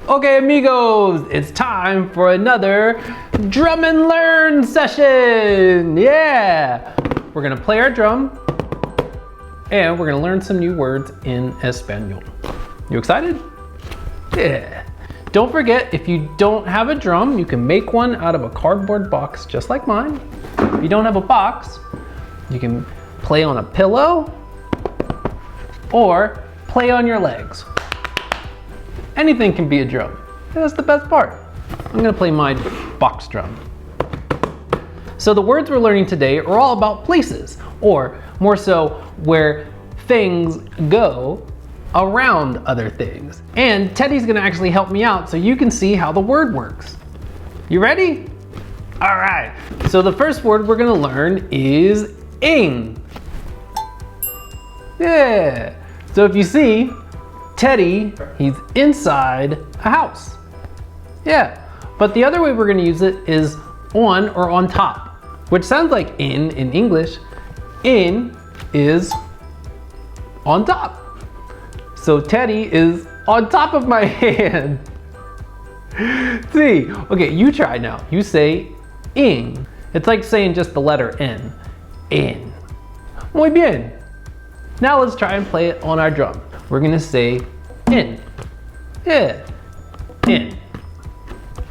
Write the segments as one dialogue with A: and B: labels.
A: Okay, amigos, it's time for another drum and learn session. Yeah, we're gonna play our drum and we're gonna learn some new words in Espanol. You excited? Yeah. Don't forget, if you don't have a drum, you can make one out of a cardboard box just like mine. If you don't have a box, you can play on a pillow or play on your legs. Anything can be a drum. That's the best part. I'm gonna play my box drum. So the words we're learning today are all about places, or more so where things go around other things. And Teddy's gonna actually help me out so you can see how the word works. You ready? All right, so the first word we're gonna learn is en. Yeah, so if you see, Teddy, he's inside a house. Yeah, but the other way we're gonna use it is on or on top, which sounds like in English. In is on top. So Teddy is on top of my hand. See, okay, you try now. You say in. It's like saying just the letter N. In. Muy bien. Now let's try and play it on our drum. We're gonna say in. Yeah. In.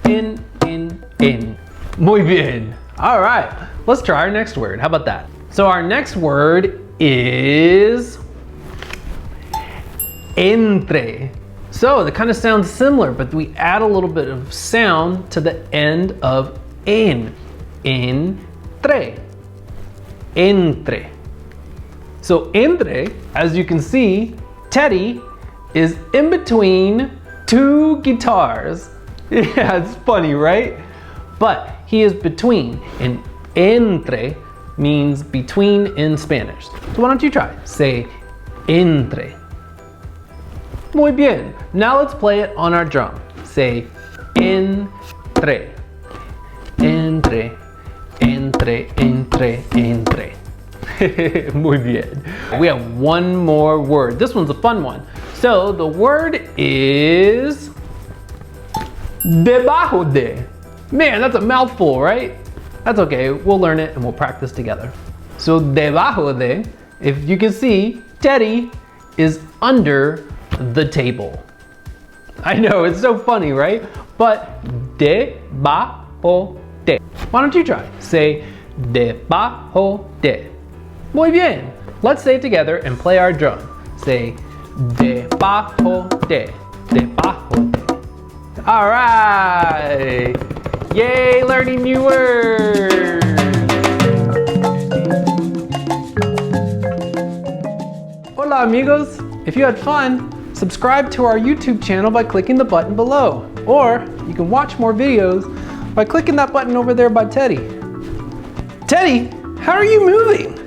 A: In. Muy bien. All right, let's try our next word. How about that? So our next word is entre. So that kind of sounds similar, but we add a little bit of sound to the end of en. Entre. Entre. So entre, as you can see, Teddy is in between two guitars. Yeah, it's funny, right? But he is between, and entre means between in Spanish. So why don't you try? Say entre. Muy bien. Now let's play it on our drum. Say entre. Entre. Muy bien. We have one more word. This one's a fun one. So the word is debajo de. Man, that's a mouthful, right? That's okay, we'll learn it and we'll practice together. So debajo de, if you can see, Teddy is under the table. I know, it's so funny, right? But debajo de. Why don't you try? Say debajo de. Muy bien. Let's say it together and play our drum. Say debajo de. Debajo de. All right. Yay, learning new words. Hola, amigos. If you had fun, subscribe to our YouTube channel by clicking the button below. Or you can watch more videos by clicking that button over there by Teddy. Teddy, how are you moving?